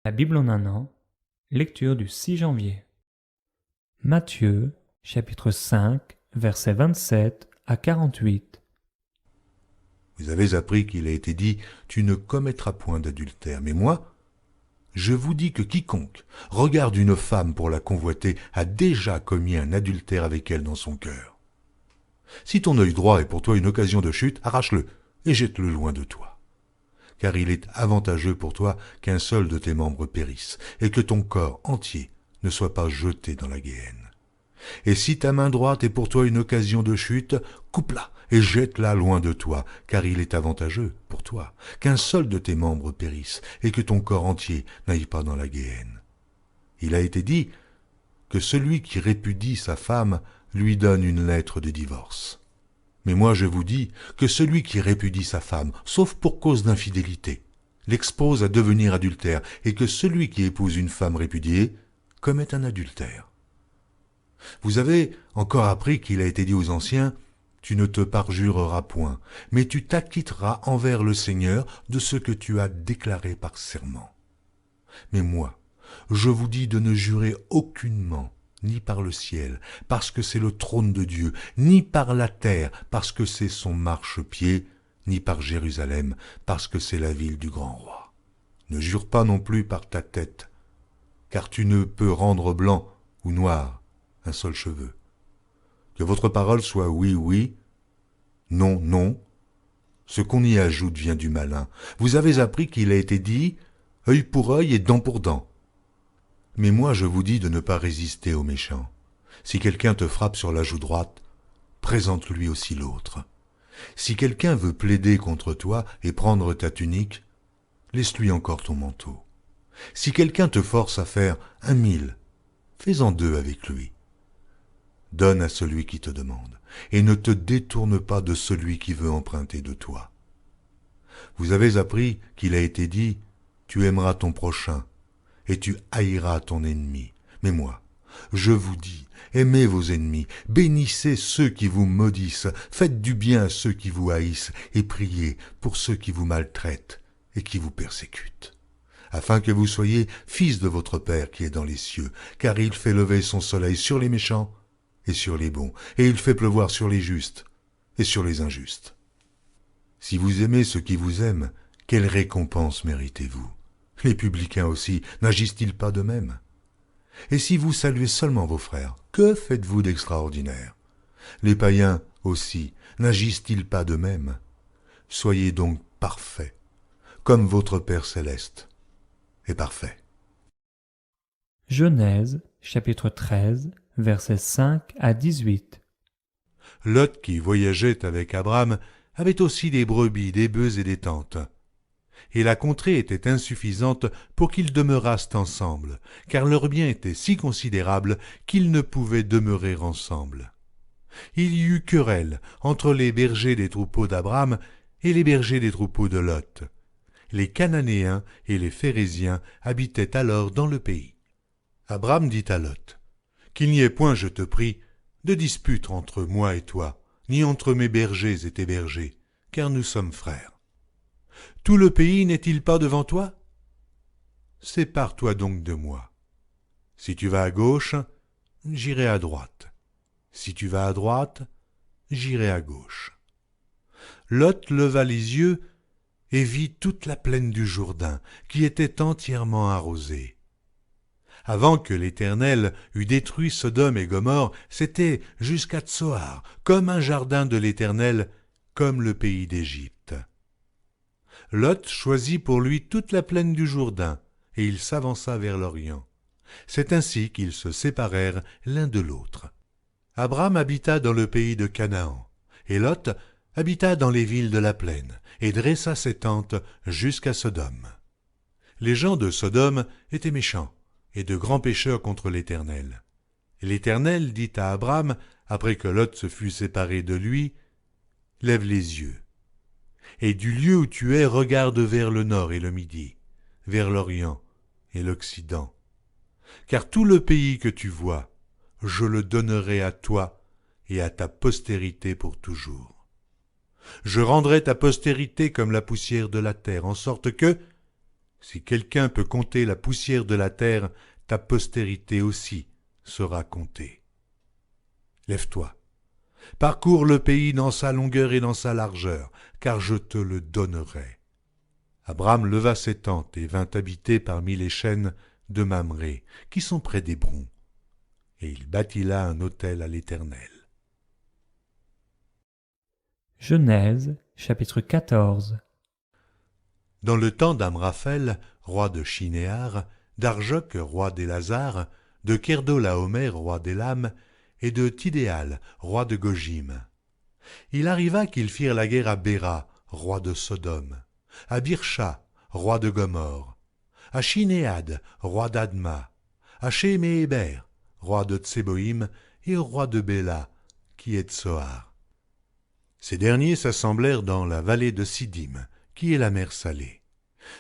La Bible en un an, lecture du 6 janvier. Matthieu, chapitre 5, versets 27 à 48. Vous avez appris qu'il a été dit « Tu ne commettras point d'adultère ». Mais moi, je vous dis que quiconque regarde une femme pour la convoiter a déjà commis un adultère avec elle dans son cœur. Si ton œil droit est pour toi une occasion de chute, arrache-le et jette-le loin de toi. Car il est avantageux pour toi qu'un seul de tes membres périsse, et que ton corps entier ne soit pas jeté dans la guéhenne. Et si ta main droite est pour toi une occasion de chute, coupe-la et jette-la loin de toi, car il est avantageux pour toi qu'un seul de tes membres périsse, et que ton corps entier n'aille pas dans la guéhenne. Il a été dit que celui qui répudie sa femme lui donne une lettre de divorce. Mais moi je vous dis que celui qui répudie sa femme, sauf pour cause d'infidélité, l'expose à devenir adultère, et que celui qui épouse une femme répudiée commet un adultère. Vous avez encore appris qu'il a été dit aux anciens « Tu ne te parjureras point, mais tu t'acquitteras envers le Seigneur de ce que tu as déclaré par serment. » Mais moi, je vous dis de ne jurer aucunement, ni par le ciel, parce que c'est le trône de Dieu, ni par la terre, parce que c'est son marchepied, ni par Jérusalem, parce que c'est la ville du grand roi. Ne jure pas non plus par ta tête, car tu ne peux rendre blanc ou noir un seul cheveu. Que votre parole soit oui, oui, non, non. Ce qu'on y ajoute vient du malin. Vous avez appris qu'il a été dit « œil pour œil et dent pour dent ». Mais moi je vous dis de ne pas résister aux méchants. Si quelqu'un te frappe sur la joue droite, présente-lui aussi l'autre. Si quelqu'un veut plaider contre toi et prendre ta tunique, laisse-lui encore ton manteau. Si quelqu'un te force à faire 1000, fais-en 2 avec lui. Donne à celui qui te demande, et ne te détourne pas de celui qui veut emprunter de toi. Vous avez appris qu'il a été dit « Tu aimeras ton prochain » et tu haïras ton ennemi. Mais moi, je vous dis, aimez vos ennemis, bénissez ceux qui vous maudissent, faites du bien à ceux qui vous haïssent, et priez pour ceux qui vous maltraitent et qui vous persécutent, afin que vous soyez fils de votre Père qui est dans les cieux, car il fait lever son soleil sur les méchants et sur les bons, et il fait pleuvoir sur les justes et sur les injustes. Si vous aimez ceux qui vous aiment, quelle récompense méritez-vous ? Les publicains aussi, n'agissent-ils pas de même? Et si vous saluez seulement vos frères, que faites-vous d'extraordinaire? Les païens aussi, n'agissent-ils pas de même? Soyez donc parfaits, comme votre Père céleste est parfait. Genèse, chapitre 13, versets 5 à 18. Lot, qui voyageait avec Abraham, avait aussi des brebis, des bœufs et des tentes. Et la contrée était insuffisante pour qu'ils demeurassent ensemble, car leur bien était si considérable qu'ils ne pouvaient demeurer ensemble. Il y eut querelle entre les bergers des troupeaux d'Abraham et les bergers des troupeaux de Lot. Les Cananéens et les Phéréziens habitaient alors dans le pays. Abraham dit à Lot, « Qu'il n'y ait point, je te prie, de dispute entre moi et toi, ni entre mes bergers et tes bergers, car nous sommes frères. Tout le pays n'est-il pas devant toi? Sépare-toi donc de moi. Si tu vas à gauche, j'irai à droite. Si tu vas à droite, j'irai à gauche. » Lot leva les yeux et vit toute la plaine du Jourdain, qui était entièrement arrosée. Avant que l'Éternel eût détruit Sodome et Gomorrhe, c'était jusqu'à Tsoar, comme un jardin de l'Éternel, comme le pays d'Égypte. Lot choisit pour lui toute la plaine du Jourdain, et il s'avança vers l'Orient. C'est ainsi qu'ils se séparèrent l'un de l'autre. Abraham habita dans le pays de Canaan, et Lot habita dans les villes de la plaine, et dressa ses tentes jusqu'à Sodome. Les gens de Sodome étaient méchants, et de grands pécheurs contre l'Éternel. L'Éternel dit à Abraham, après que Lot se fut séparé de lui, « Lève les yeux. Et du lieu où tu es, regarde vers le nord et le midi, vers l'Orient et l'Occident. Car tout le pays que tu vois, je le donnerai à toi et à ta postérité pour toujours. Je rendrai ta postérité comme la poussière de la terre, en sorte que, Si quelqu'un peut compter la poussière de la terre, ta postérité aussi sera comptée. Lève-toi, parcours le pays dans sa longueur et dans sa largeur, car je te le donnerai. Abram leva ses tentes et vint habiter parmi les chênes de Mamré, qui sont près d'Hébron, et il bâtit là un autel à l'Éternel. Genèse, chapitre 14. Dans le temps d'Amraphel, roi de Shinéar, d'Arjoc, roi d'Élazar, de Kerdolaomer, roi d'Élam, et de Tidéal, roi de Gojim. Il arriva qu'ils firent la guerre à Béra, roi de Sodome, à Birsha, roi de Gomorre, à Shinéad, roi d'Adma, à Shéméhéber, roi de Tséboïm, et au roi de Béla, qui est Tsoar. Ces derniers s'assemblèrent dans la vallée de Siddim, qui est la mer Salée.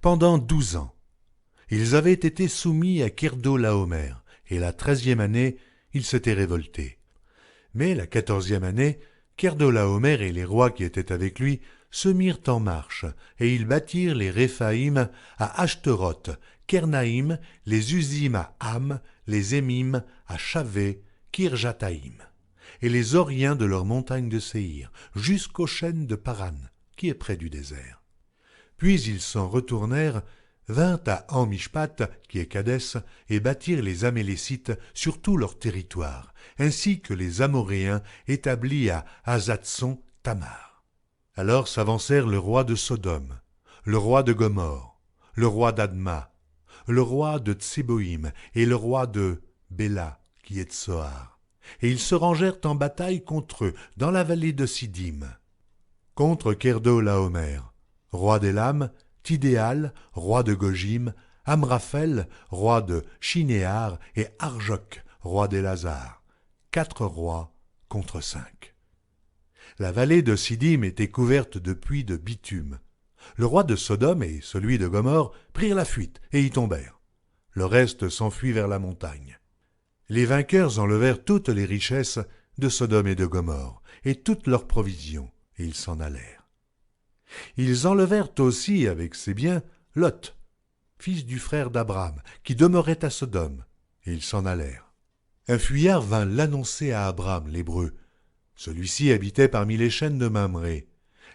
Pendant 12 ans, ils avaient été soumis à Kerdolaomer, et la 13e année, ils s'étaient révoltés. Mais la 14e année, Kerdolaomer et les rois qui étaient avec lui se mirent en marche, et ils bâtirent les Réphaïm à Ashtaroth, Kernaïm, les Uzim à Ham, les Émim à Chavé, Kirjataïm, et les Oriens de leur montagne de Séhir, jusqu'aux chênes de Paran, qui est près du désert. Puis ils s'en retournèrent, vinrent à Amishpat, qui est Kadès, et bâtirent les Amélécites sur tout leur territoire, ainsi que les Amoréens établis à Azatson Tamar. Alors s'avancèrent le roi de Sodome, le roi de Gomorre, le roi d'Adma, le roi de Tséboïm et le roi de Béla, qui est Tsoar. Et ils se rangèrent en bataille contre eux, dans la vallée de Siddim. Contre Kerdolaomer, roi d'Élam, Tidéal, roi de Gojim, Amraphel, roi de Shinéar, et Arjoc, roi d'Élazar. 4 rois contre 5. La vallée de Siddim était couverte de puits de bitume. Le roi de Sodome et celui de Gomorre prirent la fuite et y tombèrent. Le reste s'enfuit vers la montagne. Les vainqueurs enlevèrent toutes les richesses de Sodome et de Gomorre, et toutes leurs provisions, et ils s'en allèrent. Ils enlevèrent aussi avec ses biens Lot, fils du frère d'Abram, qui demeurait à Sodome, et ils s'en allèrent. Un fuyard vint l'annoncer à Abram, l'Hébreu. Celui-ci habitait parmi les chênes de Mamré.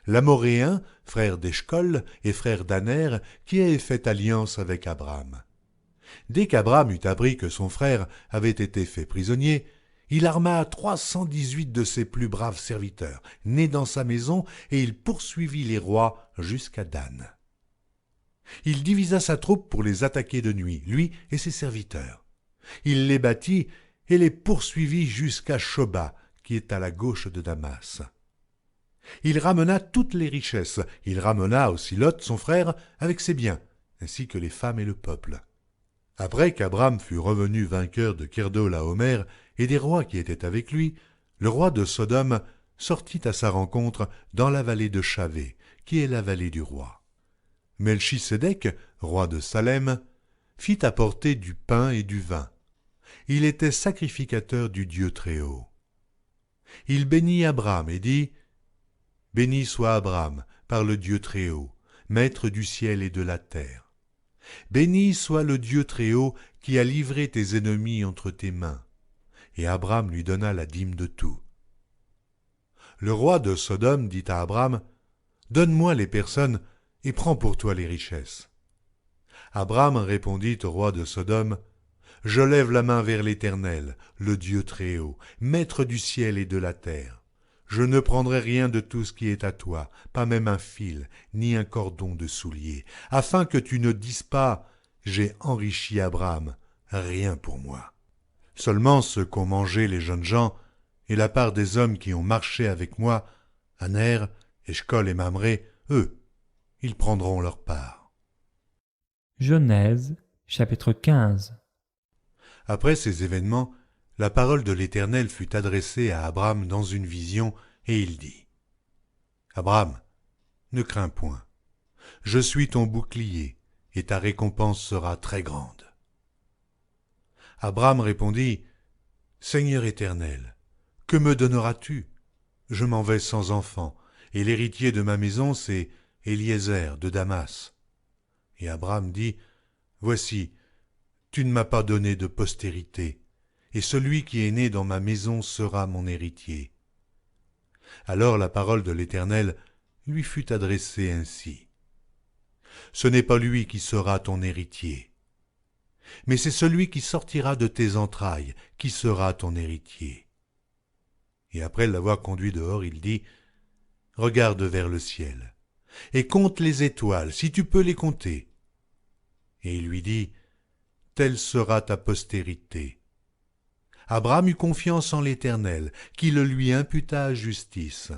L'Amoréen, frère d'Eshcol et frère d'Aner, qui avait fait alliance avec Abram. Dès qu'Abram eut appris que son frère avait été fait prisonnier, il arma 318 de ses plus braves serviteurs, nés dans sa maison, et il poursuivit les rois jusqu'à Dan. Il divisa sa troupe pour les attaquer de nuit, lui et ses serviteurs. Il les battit et les poursuivit jusqu'à Shoba, qui est à la gauche de Damas. Il ramena toutes les richesses, il ramena aussi Lot, son frère, avec ses biens, ainsi que les femmes et le peuple. Après qu'Abram fut revenu vainqueur de Kerdolaomer et des rois qui étaient avec lui, le roi de Sodome sortit à sa rencontre dans la vallée de Chavé, qui est la vallée du roi. Melchisédek, roi de Salem, fit apporter du pain et du vin. Il était sacrificateur du Dieu Très-Haut. Il bénit Abram et dit « Béni soit Abram par le Dieu Très-Haut, maître du ciel et de la terre. Béni soit le Dieu Très-Haut qui a livré tes ennemis entre tes mains. » Et Abram lui donna la dîme de tout. Le roi de Sodome dit à Abram « Donne-moi les personnes et prends pour toi les richesses. » Abram répondit au roi de Sodome « Je lève la main vers l'Éternel, le Dieu Très-Haut, maître du ciel et de la terre. Je ne prendrai rien de tout ce qui est à toi, pas même un fil, ni un cordon de soulier, afin que tu ne dises pas « J'ai enrichi Abram, rien pour moi. » Seulement ce qu'ont mangé les jeunes gens, et la part des hommes qui ont marché avec moi, Aner, Eshcol et Mamré, eux, ils prendront leur part. Genèse, chapitre 15. Après ces événements, la parole de l'Éternel fut adressée à Abram dans une vision, et il dit « Abram, ne crains point, je suis ton bouclier, et ta récompense sera très grande. » Abram répondit « Seigneur Éternel, que me donneras-tu? Je m'en vais sans enfant, et l'héritier de ma maison, c'est Éliézer de Damas. » Et Abraham dit, « Voici, tu ne m'as pas donné de postérité, et celui qui est né dans ma maison sera mon héritier. » Alors la parole de l'Éternel lui fut adressée ainsi. « Ce n'est pas lui qui sera ton héritier, mais c'est celui qui sortira de tes entrailles qui sera ton héritier. » Et après l'avoir conduit dehors, il dit, « Regarde vers le ciel, et compte les étoiles, si tu peux les compter. » Et il lui dit, « Telle sera ta postérité. » Abraham eut confiance en l'Éternel, qui le lui imputa à justice.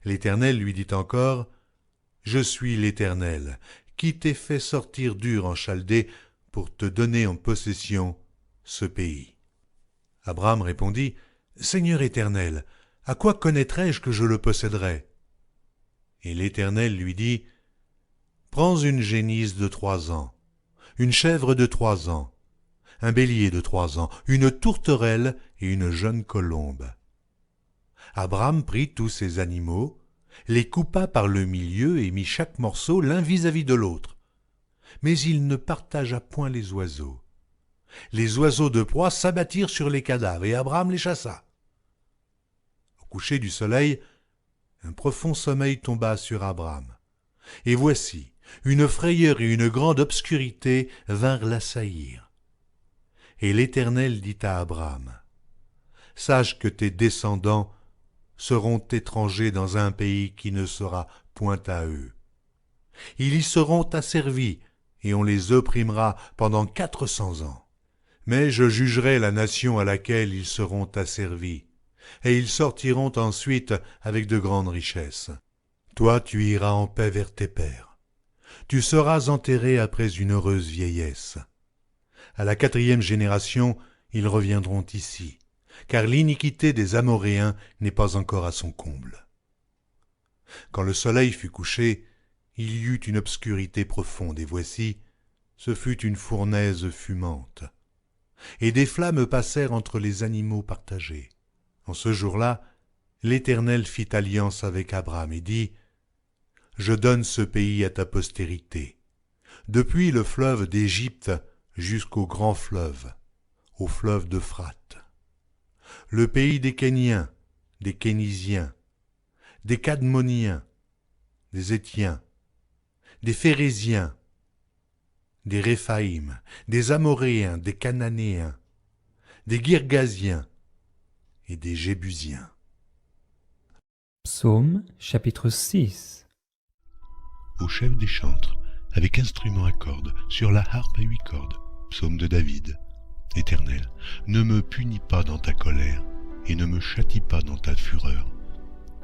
L'Éternel lui dit encore, « Je suis l'Éternel, qui t'ai fait sortir d'Ur en Chaldée pour te donner en possession ce pays. » Abraham répondit, « Seigneur Éternel, à quoi connaîtrai-je que je le posséderai ?» Et l'Éternel lui dit, « Prends une génisse de 3 ans, une chèvre de 3 ans, un bélier de 3 ans, une tourterelle et une jeune colombe. » Abraham prit tous ces animaux, les coupa par le milieu et mit chaque morceau l'un vis-à-vis de l'autre. Mais il ne partagea point les oiseaux. Les oiseaux de proie s'abattirent sur les cadavres et Abraham les chassa. Au coucher du soleil, un profond sommeil tomba sur Abraham. Et voici, une frayeur et une grande obscurité vinrent l'assaillir. Et l'Éternel dit à Abraham, « Sache que tes descendants seront étrangers dans un pays qui ne sera point à eux. Ils y seront asservis, et on les opprimera pendant 400 ans. Mais je jugerai la nation à laquelle ils seront asservis, et ils sortiront ensuite avec de grandes richesses. Toi, tu iras en paix vers tes pères. Tu seras enterré après une heureuse vieillesse. À la 4e génération, ils reviendront ici, car l'iniquité des Amoréens n'est pas encore à son comble. » Quand le soleil fut couché, il y eut une obscurité profonde, et voici, ce fut une fournaise fumante. Et des flammes passèrent entre les animaux partagés. En ce jour-là, l'Éternel fit alliance avec Abraham et dit, « Je donne ce pays à ta postérité, depuis le fleuve d'Égypte jusqu'au grand fleuve, au fleuve d'Euphrate. Le pays des Kéniens, des Kénisiens, des Cadmoniens, des Étiens, des Phéréziens, des Réphaïm, des Amoréens, des Cananéens, des Girgasiens et des Jébusiens. » Psaume chapitre 6. Au chef des chantres, avec instrument à cordes, sur la harpe à 8 cordes, psaume de David. Éternel, ne me punis pas dans ta colère, et ne me châtie pas dans ta fureur.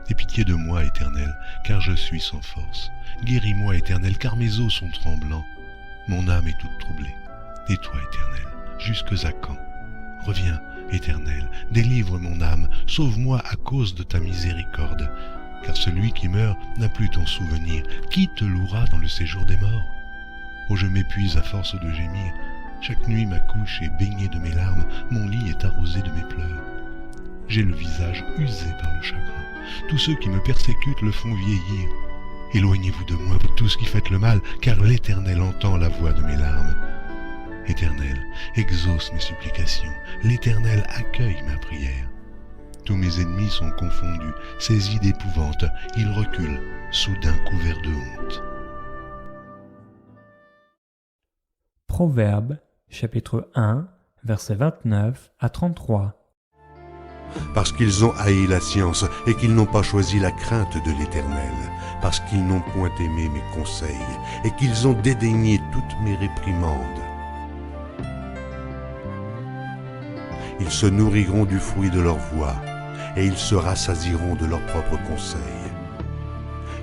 Aie pitié de moi, Éternel, car je suis sans force. Guéris-moi, Éternel, car mes os sont tremblants. Mon âme est toute troublée. Et toi, Éternel, jusque à quand? Reviens, Éternel, délivre mon âme, sauve-moi à cause de ta miséricorde. Car celui qui meurt n'a plus ton souvenir. Qui te louera dans le séjour des morts? Oh, je m'épuise à force de gémir. Chaque nuit ma couche est baignée de mes larmes, mon lit est arrosé de mes pleurs. J'ai le visage usé par le chagrin. Tous ceux qui me persécutent le font vieillir. Éloignez-vous de moi, vous tous qui faites le mal, car l'Éternel entend la voix de mes larmes. Éternel, exauce mes supplications. L'Éternel accueille ma prière. Tous mes ennemis sont confondus, saisis d'épouvante. Ils reculent, soudain couverts de honte. Proverbe chapitre 1, versets 29 à 33. Parce qu'ils ont haï la science et qu'ils n'ont pas choisi la crainte de l'Éternel, parce qu'ils n'ont point aimé mes conseils et qu'ils ont dédaigné toutes mes réprimandes. Ils se nourriront du fruit de leur voix et ils se rassasieront de leurs propres conseils.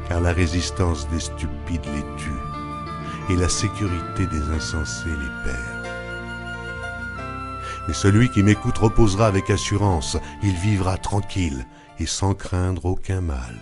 Car la résistance des stupides les tue et la sécurité des insensés les perd. Mais celui qui m'écoute reposera avec assurance, il vivra tranquille et sans craindre aucun mal.